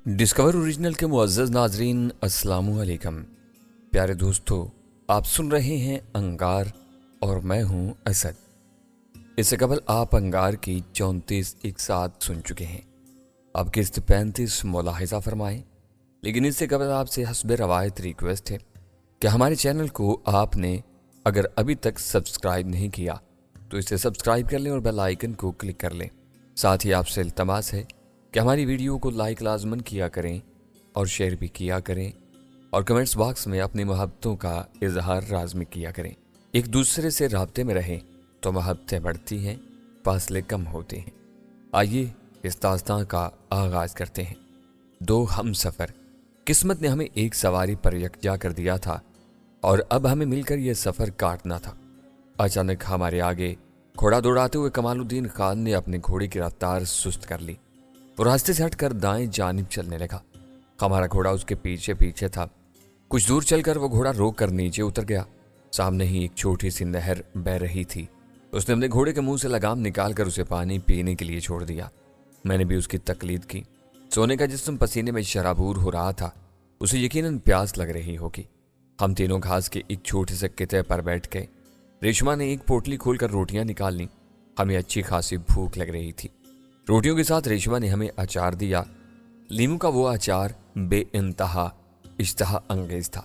Discover original के मुअज़्ज़ज़ नाज़रीन अस्सलामु अलैकुम। प्यारे दोस्तों, आप सुन रहे हैं अंगार और मैं हूं असद। इससे कबल आप अंगार की 34 एक साथ सुन चुके हैं। अब किस्त 35 मुलाहिज़ा फरमाएं। लेकिन इससे कबल आपसे हस्ब रवायत रिक्वेस्ट है कि हमारे चैनल को आपने अगर अभी तक सब्सक्राइब नहीं किया तो इसे सब्सक्राइब कर लें और बेल आइकन को क्लिक कर लें। साथ ही आपसे इल्तमास है कि हमारी वीडियो को लाइक लाजमन किया करें और शेयर भी किया करें और कमेंट्स बॉक्स में अपनी मोहब्बतों का इजहार लाजमी किया करें। एक दूसरे से राब्ते में रहें तो मोहब्बतें बढ़ती हैं, फासले कम होते हैं। आइए इस दास्तां का आगाज़ करते हैं। दो हम सफ़र। किस्मत ने हमें एक सवारी पर यकजा कर दिया था और अब हमें मिलकर यह सफ़र काटना था। अचानक हमारे आगे घोड़ा दौड़ाते हुए कमालुद्दीन खान ने अपने घोड़े की रफ्तार सुस्त कर ली। वो रास्ते से हटकर दाएं जानिब चलने लगा। हमारा घोड़ा उसके पीछे पीछे था। कुछ दूर चलकर वो घोड़ा रोक कर नीचे उतर गया। सामने ही एक छोटी सी नहर बह रही थी। उसने अपने घोड़े के मुंह से लगाम निकालकर उसे पानी पीने के लिए छोड़ दिया। मैंने भी उसकी तकलीद की। सोने का जिस्म पसीने में शराबूर हो रहा था। उसे यकीनन प्यास लग रही होगी। हम तीनों घास के एक छोटे से किते पर बैठ गए। रेशमा ने एक पोटली खोलकर रोटियां निकाल ली। हमें अच्छी खासी भूख लग रही थी। रोटियों के साथ रेशमा ने हमें अचार दिया। लीमू का वो अचार बेइंतहा इश्तहा अंगेज था।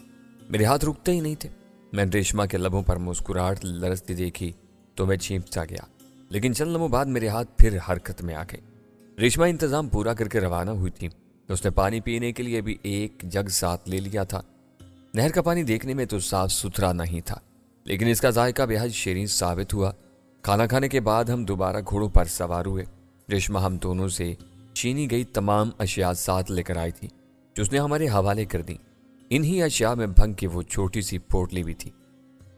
मेरे हाथ रुकते ही नहीं थे। मैंने रेशमा के लबों पर मुस्कुराहट लरसती देखी तो मैं चींप सा गया। लेकिन चंद लम्हों बाद मेरे हाथ फिर हरकत में आ गए। रेशमा इंतजाम पूरा करके रवाना हुई थी। उसने पानी पीने के लिए भी एक जग साथ ले लिया था। नहर का पानी देखने में तो साफ सुथरा नहीं था, लेकिन इसका जायका बेहद शीरीन साबित हुआ। खाना खाने के बाद हम दोबारा घोड़ों पर सवार हुए। रेशमा हम दोनों से छीनी गई तमाम अशिया साथ लेकर आई थी जो उसने हमारे हवाले कर दी। इन्हीं अशिया में भंग की वो छोटी सी पोटली भी थी।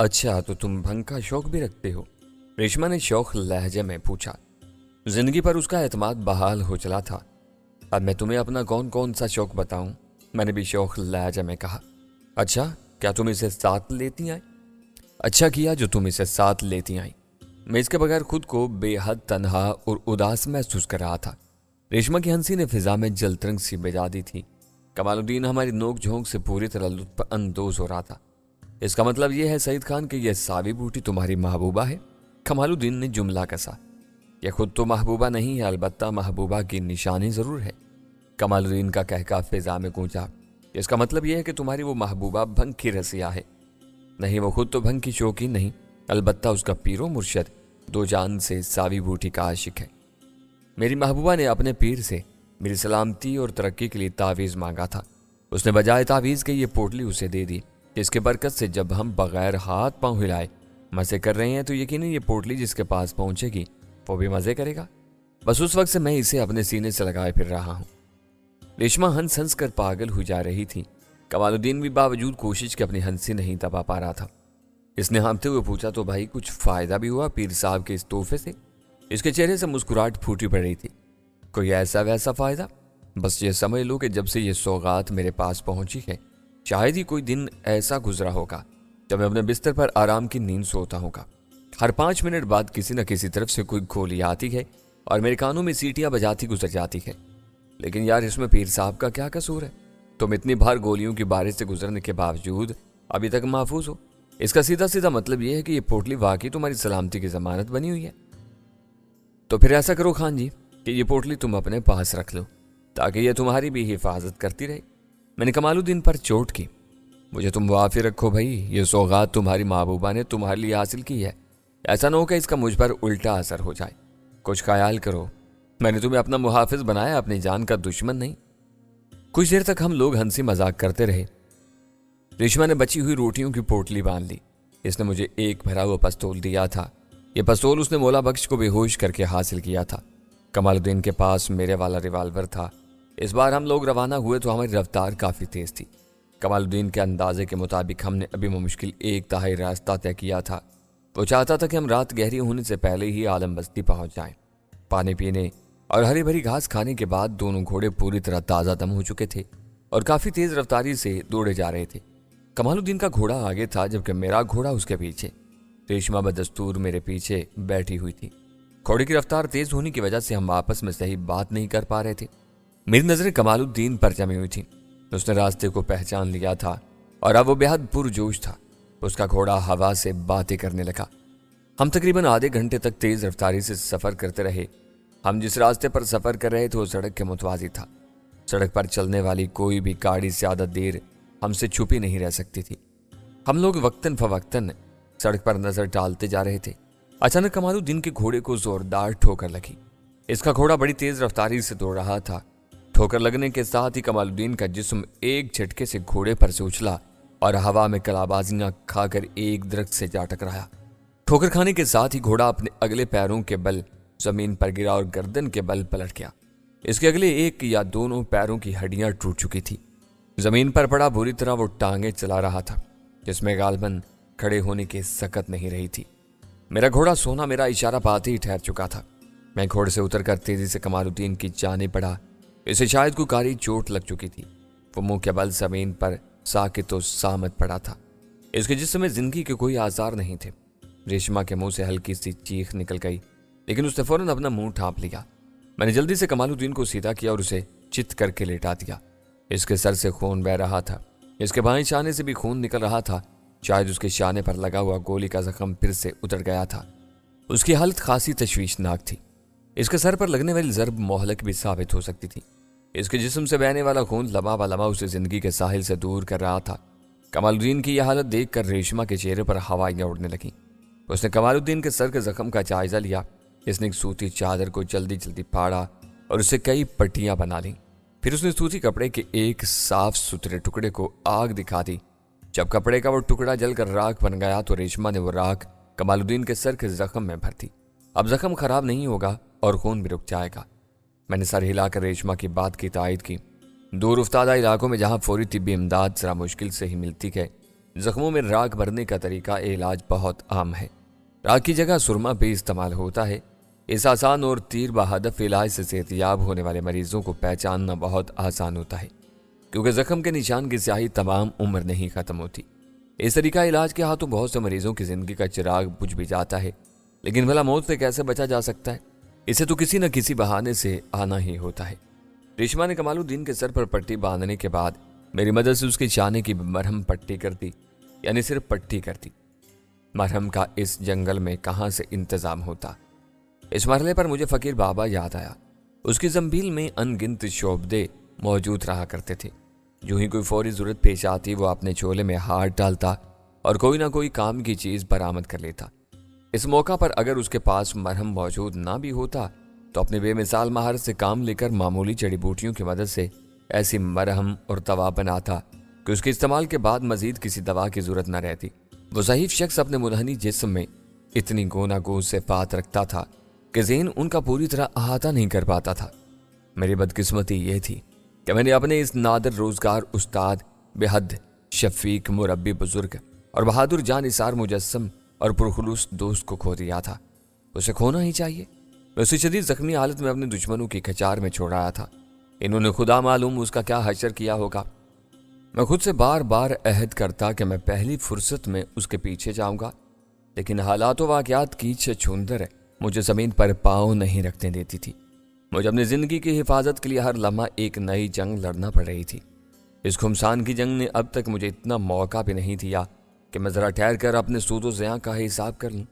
अच्छा, तो तुम भंग का शौक भी रखते हो? रेशमा ने शौक लहजे में पूछा। जिंदगी पर उसका एतमाद बहाल हो चला था। अब मैं तुम्हें अपना कौन कौन सा शौक बताऊं? मैंने भी शौक लहजे में कहा। अच्छा, क्या तुम इसे साथ लेती आई? अच्छा किया जो तुम इसे साथ लेती आई। मैं इसके बगैर खुद को बेहद तन्हा और उदास महसूस कर रहा था। रेशमा की हंसी ने फिजा में जलतरंग सी बजा दी थी। कमालुद्दीन हमारी नोक झोंक से पूरी तरह लुत्फ अंदोज हो रहा था। इसका मतलब यह है सईद खान कि यह सावी बूटी तुम्हारी महबूबा है? कमालुद्दीन ने जुमला कसा। यह खुद तो महबूबा नहीं है, अलबत्ता महबूबा की निशानी जरूर है। कमालुद्दीन का कहका फिजा में गूंजा। इसका मतलब यह है कि तुम्हारी वो महबूबा भंग की रसिया है? नहीं, वो खुद तो भंग की शौकीन नहीं, अलबत्ता उसका पीरो मुर्शद दो जान से सावी बूटी का आशिक है। मेरी महबूबा ने अपने पीर से मेरी सलामती और तरक्की के लिए तावीज़ मांगा था। उसने बजाय तावीज़ के ये पोटली उसे दे दी। इसके बरकत से जब हम बगैर हाथ पांव हिलाए मज़े कर रहे हैं तो यकीनन ये पोटली जिसके पास पहुंचेगी वो भी मज़े करेगा। बस उस वक्त से मैं इसे अपने सीने से लगाए फिर रहा हूँ। रेशमा हंस हंस कर पागल हो जा रही थी। कमालुद्दीन भी बावजूद कोशिश के अपनी हंसी नहीं दबा पा रहा था। इसने हाँफते हुए पूछा, तो भाई कुछ फायदा भी हुआ पीर साहब के इस तोहफे से? इसके चेहरे से मुस्कुराहट फूटी पड़ रही थी। कोई ऐसा वैसा फायदा? बस ये समझ लो कि जब से ये सौगात मेरे पास पहुंची है शायद ही कोई दिन ऐसा गुजरा होगा जब मैं अपने बिस्तर पर आराम की नींद सोता होगा। हर 5 मिनट बाद किसी न किसी तरफ से कोई गोली आती है और मेरे कानों में सीटियां बजाती गुजर जाती है। लेकिन यार, इसमें पीर साहब का क्या कसूर है? तुम इतनी बार गोलियों की बारिश से गुजरने के बावजूद अभी तक महफूज हो। इसका सीधा सीधा मतलब यह है कि यह पोटली वाकई तुम्हारी सलामती की जमानत बनी हुई है। तो फिर ऐसा करो खान जी कि ये पोटली तुम अपने पास रख लो ताकि यह तुम्हारी भी हिफाजत करती रहे। मैंने कमालुद्दीन पर चोट की। मुझे तुम वाफी रखो भाई, ये सौगात तुम्हारी महबूबा ने तुम्हारे लिए हासिल की है। ऐसा न हो कि इसका मुझ पर उल्टा असर हो जाए। कुछ ख्याल करो, मैंने तुम्हें अपना मुहाफिज बनाया, अपनी जान का दुश्मन नहीं। कुछ देर तक हम लोग हंसी मजाक करते रहे। रेशमा ने बची हुई रोटियों की पोटली बांध ली। इसने मुझे एक भरा हुआ पिस्तौल दिया था। यह पिस्तौल उसने मौला बख्श को बेहोश करके हासिल किया था। कमालुद्दीन के पास मेरे वाला रिवाल्वर था। इस बार हम लोग रवाना हुए तो हमारी रफ्तार काफ़ी तेज़ थी। कमालुद्दीन के अंदाजे के मुताबिक हमने अभी मुश्किल एक तिहाई रास्ता तय किया था। वो चाहता था कि हम रात गहरी होने से पहले ही आलम बस्ती पहुँच जाएं। पानी पीने और हरी भरी घास खाने के बाद दोनों घोड़े पूरी तरह ताज़ा दम हो चुके थे और काफ़ी तेज़ रफ्तारी से दौड़े जा रहे थे। कमालुद्दीन का घोड़ा आगे था जबकि मेरा घोड़ा उसके पीछे। रेशमा बदस्तूर मेरे पीछे बैठी हुई थी। घोड़े की रफ्तार तेज होने की वजह से हम आपस में सही बात नहीं कर पा रहे थे। मेरी नजरें कमालुद्दीन पर जमी हुई थी। उसने रास्ते को पहचान लिया था और अब वो बेहद पुरजोश था। उसका घोड़ा हवा से बातें करने लगा। हम तकरीबन आधे घंटे तक तेज रफ्तारी से सफर करते रहे। हम जिस रास्ते पर सफर कर रहे थे वो सड़क के मुतवाज़ी था। सड़क पर चलने वाली कोई भी गाड़ी ज्यादा देर हमसे छुपी नहीं रह सकती थी। हम लोग वक्तन फवक्तन सड़क पर नजर डालते जा रहे थे। अचानक कमालुद्दीन के घोड़े को जोरदार ठोकर लगी। इसका घोड़ा बड़ी तेज रफ्तारी से दौड़ रहा था। ठोकर लगने के साथ ही कमालुद्दीन का जिस्म एक झटके से घोड़े पर से उछला और हवा में कलाबाजियां खाकर एक दरख्त से जा टकराया। ठोकर खाने के साथ ही घोड़ा अपने अगले पैरों के बल जमीन पर गिरा और गर्दन के बल पलट गया। इसके अगले एक या दोनों पैरों की हड्डियां टूट चुकी थी। जमीन पर पड़ा बुरी तरह वो टांगे चला रहा था, जिसमें गालबन खड़े होने की सकत नहीं रही थी। मेरा घोड़ा सोना मेरा इशारा पाते ही ठहर चुका था। मैं घोड़े से उतरकर तेजी से कमालुद्दीन की जानिब बढ़ा। इसे शायद कोई कारी चोट लग चुकी थी। वो मुंह के बल जमीन पर साकित और सामत पड़ा था। इसके जिस्म में जिंदगी के कोई आसार नहीं थे। रेशमा के मुंह से हल्की सी चीख निकल गई, लेकिन उसने फौरन अपना मुंह ढांप लिया। मैंने जल्दी से कमालुद्दीन को सीधा किया और उसे चित करके लेटा दिया। इसके सर से खून बह रहा था। इसके बाएं शाने से भी खून निकल रहा था। शायद उसके शाने पर लगा हुआ गोली का जख्म फिर से उतर गया था। उसकी हालत खासी तशवीशनाक थी। इसके सर पर लगने वाली जरब मोहलक भी साबित हो सकती थी। इसके जिस्म से बहने वाला खून लम्हा ब लम्हा उसे जिंदगी के साहिल से दूर कर रहा था। कमालुद्दीन की यह हालत देखकर रेशमा के चेहरे पर हवाइयां उड़ने लगीं। उसने कमालुद्दीन के सर के जख्म का जायजा लिया। इसने एक सूती चादर को जल्दी जल्दी फाड़ा और उसे कई पट्टियां बना ली। फिर उसने सूती कपड़े के एक साफ सुथरे टुकड़े को आग दिखा दी। जब कपड़े का वो टुकड़ा जलकर राख बन गया तो रेशमा ने वो राख कमालुद्दीन के सर के जख्म में भर दी। अब जख्म खराब नहीं होगा और खून भी रुक जाएगा। मैंने सर हिलाकर रेशमा की बात की तायद की। दूर उफ्तादा इलाकों में जहां फौरी तिब्बी इमदाद जरा मुश्किल से ही मिलती है, जख्मों में राख भरने का तरीका इलाज बहुत आम है। राख की जगह सुरमा भी इस्तेमाल होता है। इस आसान और तीर बहदफ इलाज से सेहतियाब होने वाले मरीजों को पहचानना बहुत आसान होता है, क्योंकि जख्म के निशान की स्याही तमाम उम्र नहीं खत्म होती। इस तरीका इलाज के हाथों बहुत से मरीजों की जिंदगी का चिराग बुझ भी जाता है, लेकिन भला मौत से कैसे बचा जा सकता है? इसे तो किसी न किसी बहाने से आना ही होता है। रेशमा ने कमालुद्दीन के सर पर पट्टी बांधने के बाद मेरी मदद से उसके शाने की मरहम पट्टी कर दी, यानी सिर्फ पट्टी कर दी। मरहम का इस जंगल में कहाँ से इंतजाम होता? इस मरहले पर मुझे फकीर बाबा याद आया। उसकी जंबील में अनगिनत शोबदे मौजूद रहा करते थे। जो ही कोई फौरी जरूरत पेश आती वो अपने झोले में हाथ डालता और कोई ना कोई काम की चीज बरामद कर लेता। इस मौका पर अगर उसके पास मरहम मौजूद ना भी होता तो अपने बेमिसाल महारत से काम लेकर मामूली जड़ी बूटियों की मदद से ऐसी मरहम और दवा बनाता कि उसके इस्तेमाल के बाद मजीद किसी दवा की जरूरत न रहती। वो ज़ईफ शख्स अपने मुनहनी जिस्म में इतनी गोनागो सिफात रखता था कि ज़हन उनका पूरी तरह अहाता नहीं कर पाता था। मेरी बदकिस्मती ये थी कि मैंने अपने इस नादर रोजगार उस्ताद, बेहद शफीक मुरब्बी बुजुर्ग और बहादुर जान निसार मुजस्सम और पुरखुलूस दोस्त को खो दिया था। उसे खोना ही चाहिए। मैं उसे शदीद जख्मी हालत में अपने दुश्मनों की खचार में छोड़ आया था। इन्होंने खुदा मालूम उसका क्या हशर किया होगा। मैं खुद से बार बार अहद करता कि मैं पहली फुर्सत में उसके पीछे जाऊंगा, लेकिन हालात व वाक़यात की छछूंदर मुझे ज़मीन पर पाँव नहीं रखने देती थी। मुझे अपनी ज़िंदगी की हिफाजत के लिए हर लम्हा एक नई जंग लड़ना पड़ रही थी। इस खुमसान की जंग ने अब तक मुझे इतना मौका भी नहीं दिया कि मैं ज़रा ठहर कर अपने सूद व ज़ियाँ का हिसाब कर लूँ।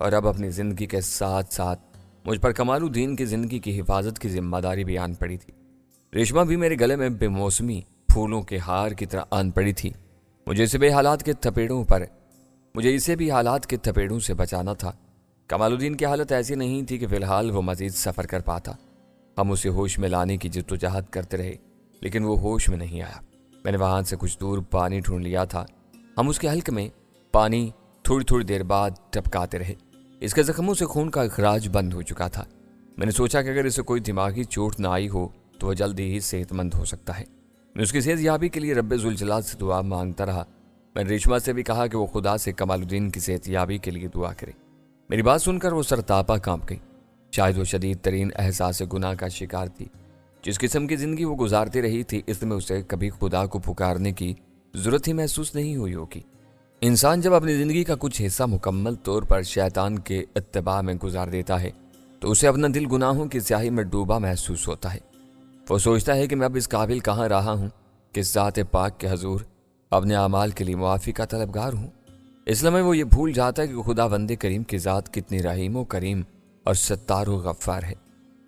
और अब अपनी ज़िंदगी के साथ साथ मुझ पर कमालुद्दीन की ज़िंदगी की हिफाजत की जिम्मेदारी भी आन पड़ी थी। रेशमा भी मेरे गले में बेमौसमी फूलों के हार की तरह आन पड़ी थी। मुझे इसे भी हालात के थपेड़ों से बचाना था। कमालुद्दीन की हालत ऐसी नहीं थी कि फ़िलहाल वो मज़ीद सफ़र कर पाता। हम उसे होश में लाने की जद्दोजहद करते रहे, लेकिन वो होश में नहीं आया। मैंने वहाँ से कुछ दूर पानी ढूंढ लिया था। हम उसके हल्के में पानी थोड़ी थोड़ी देर बाद टपकाते रहे। इसके जख्मों से खून का अखराज बंद हो चुका था। मैंने सोचा कि अगर इसे कोई दिमागी चोट ना आई हो तो वह जल्दी ही सेहतमंद हो सकता है। मैं उसकी सेहतयाबी के लिए रब्बे ज़ुल जलाल से दुआ मांगता रहा। मैंने रेशमा से भी कहा कि वो खुदा से कमालुद्दीन की सेहतयाबी के लिए दुआ करे। मेरी बात सुनकर वो सरतापा कांप गई। शायद वो शदीद तरीन एहसास गुनाह का शिकार थी। जिस किस्म की ज़िंदगी वो गुजारती रही थी, इसमें उसे कभी खुदा को पुकारने की ज़रूरत ही महसूस नहीं हुई होगी। इंसान जब अपनी ज़िंदगी का कुछ हिस्सा मुकम्मल तौर पर शैतान के इत्तिबा में गुजार देता है तो उसे अपना दिल गुनाहों की स्याही में डूबा महसूस होता है। وہ سوچتا ہے کہ میں اب اس قابل کہاں رہا ہوں کہ اس ذات پاک کے حضور اپنے اعمال کے لیے معافی کا طلبگار ہوں۔ اس لمحے وہ یہ بھول جاتا ہے کہ خدا بندے کریم کی ذات کتنی رحیم و کریم اور ستار و غفار ہے۔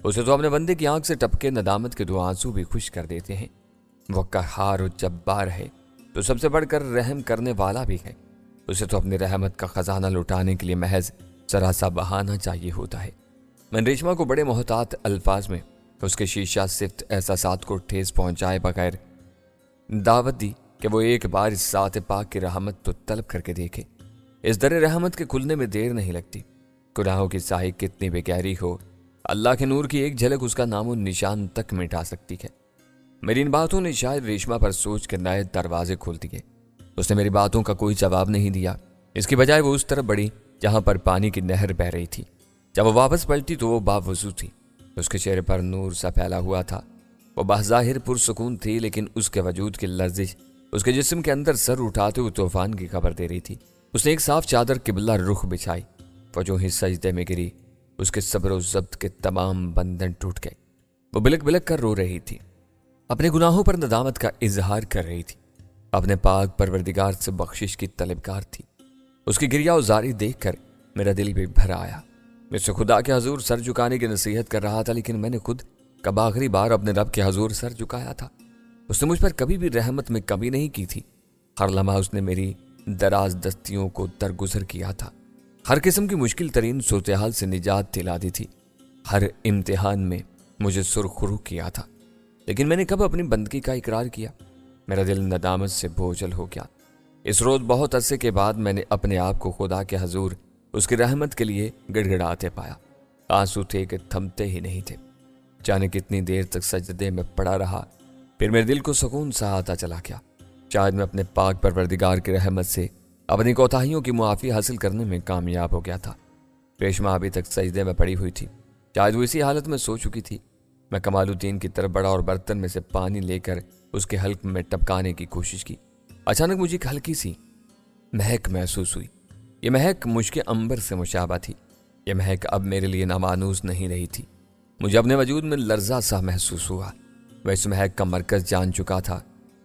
اسے تو اپنے بندے کی آنکھ سے ٹپکے ندامت کے 2 آنسو بھی خوش کر دیتے ہیں۔ وہ قہار و جبار ہے تو سب سے بڑھ کر رحم کرنے والا بھی ہے۔ اسے تو اپنی رحمت کا خزانہ لٹانے کے لیے محض ذرا سا بہانہ چاہیے ہوتا ہے۔ میں نے ریشما کو بڑے محتاط الفاظ میں اس کے شیشہ صفت احساسات کو ٹھیس پہنچائے بغیر دعوت دی کہ وہ ایک بار اس ذات پاک کی رحمت تو طلب کر کے دیکھے۔ اس در رحمت کے کھلنے میں دیر نہیں لگتی۔ گناہوں کی سائی کتنی بے گہری ہو، اللہ کے نور کی ایک جھلک اس کا نام و نشان تک مٹا سکتی ہے۔ میری ان باتوں نے شاید ریشما پر سوچ کے نئے دروازے کھول دیے۔ اس نے میری باتوں کا کوئی جواب نہیں دیا، اس کی بجائے وہ اس طرف بڑھی جہاں پر پانی کی نہر بہ رہی تھی۔ جب وہ واپس پلٹی تو وہ باوضو تھی۔ اس کے چہرے پر نور سا پھیلا ہوا تھا۔ وہ بظاہر پرسکون تھی، لیکن اس کے وجود کی لرزش اس کے جسم کے اندر سر اٹھاتے ہوئے طوفان کی خبر دے رہی تھی۔ اس نے ایک صاف چادر قبلہ رخ بچھائی۔ وہ جو ہی سجدے میں گری، اس کے صبر و ضبط کے تمام بندھن ٹوٹ گئے۔ وہ بلک بلک کر رو رہی تھی، اپنے گناہوں پر ندامت کا اظہار کر رہی تھی، اپنے پاک پروردگار سے بخشش کی طلبگار تھی۔ اس کی گریہ وزاری دیکھ کر میرا دل بھی بھر آیا۔ میں سے خدا کے حضور سر جھکانے کی نصیحت کر رہا تھا، لیکن میں نے خود کب آخری بار اپنے رب کے حضور سر جھکایا تھا؟ اس نے مجھ پر کبھی بھی رحمت میں کمی نہیں کی تھی۔ ہر لمحہ اس نے میری دراز دستیوں کو درگزر کیا تھا، ہر قسم کی مشکل ترین صورتحال سے نجات دلا دی تھی، ہر امتحان میں مجھے سرخرو کیا تھا۔ لیکن میں نے کب اپنی بندگی کا اقرار کیا؟ میرا دل ندامت سے بوجھل ہو گیا۔ اس روز بہت عرصے کے بعد میں نے اپنے آپ کو خدا کے حضور اس کی رحمت کے لیے گڑ گڑاتے پایا۔ آنسو تھے کہ تھمتے ہی نہیں تھے۔ جانے کتنی دیر تک سجدے میں پڑا رہا، پھر میرے دل کو سکون سا آتا چلا گیا۔ شاید میں اپنے پاک پروردگار کی رحمت سے اپنی کوتاہیوں کی معافی حاصل کرنے میں کامیاب ہو گیا تھا۔ ریشما ابھی تک سجدے میں پڑی ہوئی تھی، شاید وہ اسی حالت میں سو چکی تھی۔ میں کمال الدین کی طرف بڑھا اور برتن میں سے پانی لے کر اس کے حلق میں ٹپکانے کی کوشش کی۔ اچانک مجھے ایک ہلکی سی مہک محسوس ہوئی۔ یہ مہک مشک عنبر سے مشابہ تھی۔ یہ مہک اب میرے لیے نامانوس نہیں رہی تھی۔ مجھے اپنے وجود میں لرزہ سا محسوس ہوا۔ میں اس مہک کا مرکز جان چکا تھا۔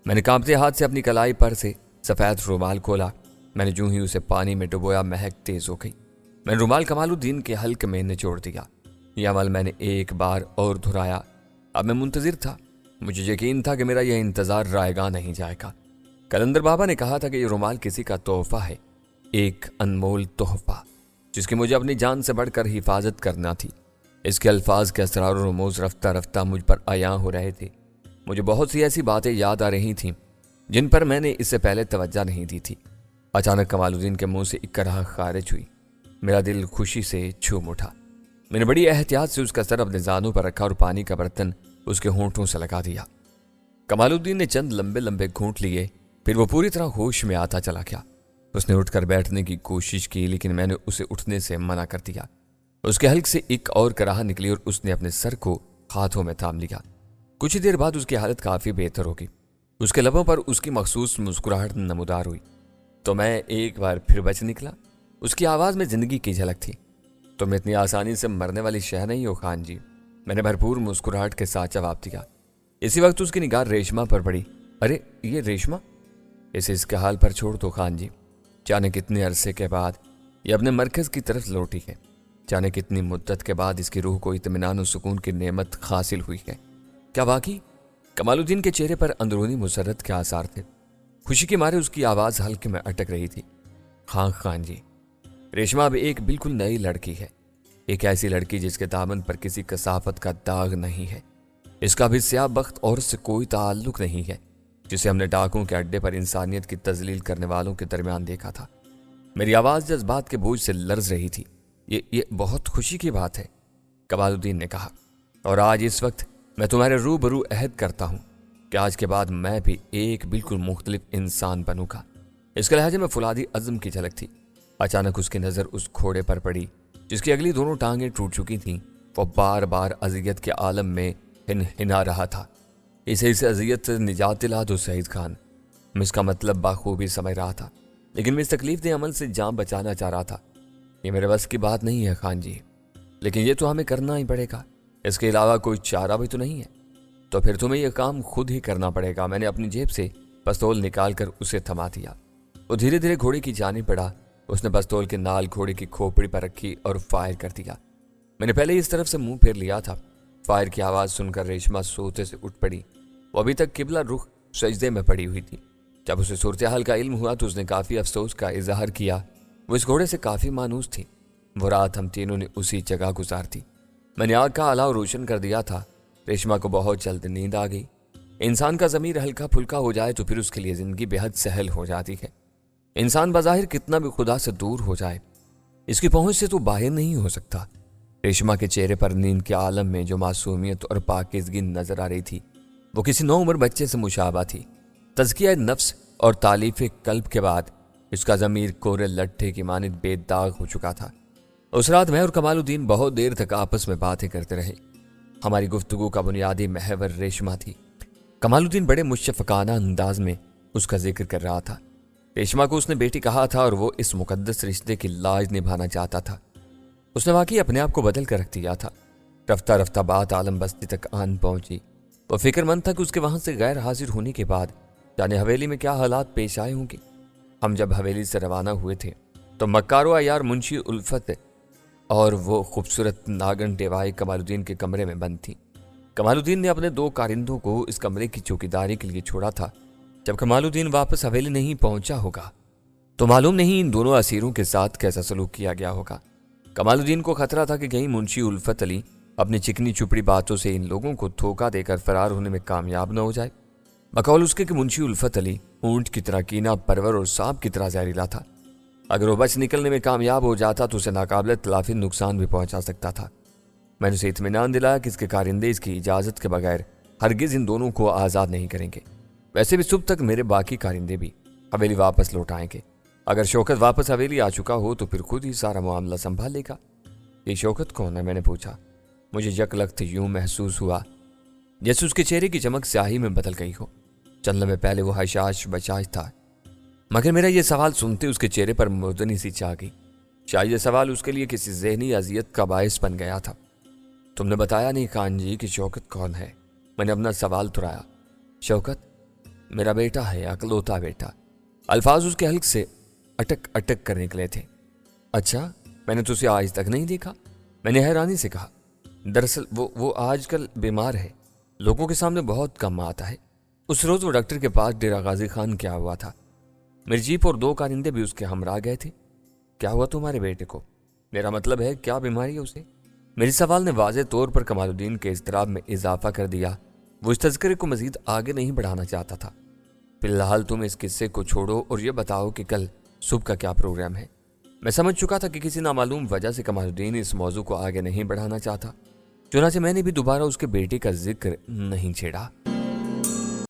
میں نے کانپتے ہاتھ سے اپنی کلائی پر سے سفید رومال کھولا۔ میں نے جو ہی اسے پانی میں ڈبویا، مہک تیز ہو گئی۔ میں نے رومال کمال الدین کے حلق میں نچوڑ دیا۔ یہ عمل میں نے ایک بار اور دہرایا۔ اب میں منتظر تھا۔ مجھے یقین تھا کہ میرا یہ انتظار رائے گاہ نہیں جائے گا۔ کلندر بابا نے کہا تھا کہ یہ رومال کسی کا تحفہ ہے، ایک انمول تحفہ جس کی مجھے اپنی جان سے بڑھ کر حفاظت کرنا تھی۔ اس کے الفاظ کے اسرار و رموز رفتہ رفتہ مجھ پر عیاں ہو رہے تھے۔ مجھے بہت سی ایسی باتیں یاد آ رہی تھیں جن پر میں نے اس سے پہلے توجہ نہیں دی تھی۔ اچانک کمال الدین کے منہ سے ایک کرہ خارج ہوئی۔ میرا دل خوشی سے جھوم اٹھا۔ میں نے بڑی احتیاط سے اس کا سر اپنے زانوں پر رکھا اور پانی کا برتن اس کے ہونٹوں سے لگا دیا۔ کمال الدین نے چند لمبے لمبے گھونٹ لیے، پھر وہ پوری طرح ہوش میں آتا چلا گیا۔ اس نے اٹھ کر بیٹھنے کی کوشش کی، لیکن میں نے اسے اٹھنے سے منع کر دیا۔ اس کے حلق سے ایک اور کرہ نکلی اور اس نے اپنے سر کو ہاتھوں میں تھام لیا۔ کچھ دیر بعد اس کی حالت کافی بہتر ہو گئی۔ اس کے لبوں پر اس کی مخصوص مسکراہٹ نمودار ہوئی۔ تو میں ایک بار پھر بچ نکلا۔ اس کی آواز میں زندگی کی جھلک تھی۔ تم اتنی آسانی سے مرنے والی شہ نہیں ہو خان جی، میں نے بھرپور مسکراہٹ کے ساتھ جواب دیا۔ اسی وقت اس کی نگاہ ریشما پر پڑی۔ ارے یہ ریشما؟ اسے اس کے حال پر چھوڑ دو خان جی۔ جانے کتنے عرصے کے بعد یہ اپنے مرکز کی طرف لوٹی ہے، جانے کتنی مدت کے بعد اس کی روح کو اطمینان و سکون کی نعمت حاصل ہوئی ہے۔ کیا واقعی؟ کمال الدین کے چہرے پر اندرونی مسرت کے آثار تھے۔ خوشی کے مارے اس کی آواز حلقے میں اٹک رہی تھی۔ ہاں خان جی، ریشما اب ایک بالکل نئی لڑکی ہے، ایک ایسی لڑکی جس کے دامن پر کسی کثافت کا داغ نہیں ہے۔ اس کا بھی سیاہ بخت عورت سے کوئی تعلق نہیں ہے جسے ہم نے ڈاکوں کے اڈے پر انسانیت کی تذلیل کرنے والوں کے درمیان دیکھا تھا۔ میری آواز جذبات کے بوجھ سے لرز رہی تھی۔ یہ بہت خوشی کی بات ہے، کمال الدین نے کہا، اور آج اس وقت میں تمہارے روبرو عہد کرتا ہوں کہ آج کے بعد میں بھی ایک بالکل مختلف انسان بنوں گا۔ اس کے لہجے میں فولادی عزم کی جھلک تھی۔ اچانک اس کی نظر اس گھوڑے پر پڑی جس کی اگلی دونوں ٹانگیں ٹوٹ چکی تھیں۔ وہ بار بار اذیت کے عالم میں ہنا رہا تھا۔ اسے اس اذیت سے نجات دلا دو سعید خان۔ میں اس کا مطلب بخوبی سمجھ رہا تھا، لیکن میں اس تکلیف دہ عمل سے جان بچانا چاہ رہا تھا۔ یہ میرے بس کی بات نہیں ہے خان جی، لیکن یہ تو ہمیں کرنا ہی پڑے گا، اس کے علاوہ کوئی چارہ بھی تو نہیں ہے۔ تو پھر تمہیں یہ کام خود ہی کرنا پڑے گا۔ میں نے اپنی جیب سے پستول نکال کر اسے تھما دیا۔ وہ دھیرے دھیرے گھوڑے کی جانب بڑھا۔ اس نے پستول کے نال گھوڑے کی کھوپڑی پر رکھی اور فائر کر دیا۔ میں نے پہلے اس طرف سے منہ پھیر لیا تھا۔ فائر کی آواز سن کر ریشما سوتے سے اٹھ پڑی۔ وہ ابھی تک قبلہ رخ سجدے میں پڑی ہوئی تھی۔ جب اسے صورتحال کا علم ہوا تو اس نے کافی افسوس کا اظہار کیا۔ وہ اس گھوڑے سے کافی مانوس تھی۔ وہ رات ہم تینوں نے اسی جگہ گزار دی۔ میں نے آگ کا الاؤ روشن کر دیا تھا۔ ریشما کو بہت جلد نیند آ گئی۔ انسان کا ضمیر ہلکا پھلکا ہو جائے تو پھر اس کے لیے زندگی بے حد سہل ہو جاتی ہے۔ انسان بظاہر کتنا بھی خدا سے دور ہو جائے، اس کی پہنچ سے تو باہر نہیں ہو سکتا۔ ریشما کے چہرے پر نیند کے عالم میں جو معصومیت اور پاکیزگی نظر آ رہی تھی وہ کسی نوعمر بچے سے مشابہ تھی۔ تزکیہ نفس اور تالیف قلب کے بعد اس کا ضمیر کورے لٹھے کی مانند بے داغ ہو چکا تھا۔ اس رات میں اور کمال الدین بہت دیر تک آپس میں باتیں کرتے رہے۔ ہماری گفتگو کا بنیادی محور ریشما تھی۔ کمال الدین بڑے مشفقانہ انداز میں اس کا ذکر کر رہا تھا۔ ریشما کو اس نے بیٹی کہا تھا اور وہ اس مقدس رشتے کی لاج نبھانا چاہتا تھا۔ اس نے واقعی اپنے آپ کو بدل کر رکھ دیا تھا۔ رفتہ رفتہ بات عالم بستی تک آن پہنچی۔ وہ فکر مند تھا کہ اس کے وہاں سے غیر حاضر ہونے کے بعد جانے حویلی میں کیا حالات پیش آئے ہوں گے۔ ہم جب حویلی سے روانہ ہوئے تھے تو مکار و عیار منشی الفت اور وہ خوبصورت ناگن ٹیوائی کمال الدین کے کمرے میں بند تھی۔ کمال الدین نے اپنے 2 کارندوں کو اس کمرے کی چوکیداری کے لیے چھوڑا تھا۔ جب کمال الدین واپس حویلی نہیں پہنچا ہوگا تو معلوم نہیں ان دونوں اسیروں کے ساتھ کیسا سلوک کیا گیا ہوگا۔ کمال الدین کو خطرہ تھا کہ کہیں منشی الفت علی اپنی چکنی چپڑی باتوں سے ان لوگوں کو دھوکہ دے کر فرار ہونے میں کامیاب نہ ہو جائے۔ بقول اس کے کہ منشی الفت علی اونٹ کی طرح کینہ پرور اور سانپ کی طرح زہریلا تھا۔ اگر وہ بچ نکلنے میں کامیاب ہو جاتا تو اسے ناقابل تلافی نقصان بھی پہنچا سکتا تھا۔ میں نے اسے اطمینان دلایا کہ اس کے کارندے اس کی اجازت کے بغیر ہرگز ان دونوں کو آزاد نہیں کریں گے۔ ویسے بھی صبح تک میرے باقی کارندے بھی حویلی واپس لوٹ آئیں گے۔ اگر شوکت واپس حویلی آ چکا ہو تو پھر خود ہی سارا معاملہ سنبھال لے گا۔ یہ شوکت کون ہے؟ میں نے پوچھا۔ مجھے یک لخت یوں محسوس ہوا جیسے اس کے چہرے کی چمک سیاہی میں بدل گئی ہو۔ چند لمحے پہلے وہ حشاش بچاش تھا، مگر میرا یہ سوال سنتے اس کے چہرے پر مردنی سی چھا گئی۔ شاید یہ سوال اس کے لیے کسی ذہنی اذیت کا باعث بن گیا تھا۔ تم نے بتایا نہیں خان جی کہ شوکت کون ہے؟ میں نے اپنا سوال دہرایا۔ شوکت میرا بیٹا ہے، اکلوتا بیٹا۔ الفاظ اس کے حلق سے اٹک اٹک کر نکلے تھے۔ اچھا، میں نے تو اسے آج تک نہیں دیکھا، میں نے حیرانی سے کہا۔ دراصل وہ آج کل بیمار ہے، لوگوں کے سامنے بہت کم آتا ہے۔ اس روز وہ ڈاکٹر کے پاس ڈیرہ غازی خان کیا ہوا تھا۔ میری جیپ اور 2 کارندے بھی اس کے ہمراہ گئے تھے۔ کیا ہوا تمہارے بیٹے کو؟ میرا مطلب ہے کیا بیماری ہے اسے؟ میری سوال نے واضح طور پر کمال الدین کے اضطراب میں اضافہ کر دیا۔ وہ اس تذکرے کو مزید آگے نہیں بڑھانا چاہتا تھا۔ فی الحال تم اس قصے کو چھوڑو اور یہ بتاؤ کہ کل صبح کا کیا پروگرام ہے۔ میں سمجھ چکا تھا کہ کسی نامعلوم وجہ سے کمال الدین اس موضوع کو آگے نہیں بڑھانا چاہتا، چنانچہ میں نے بھی دوبارہ اس کے بیٹے کا ذکر نہیں چھیڑا۔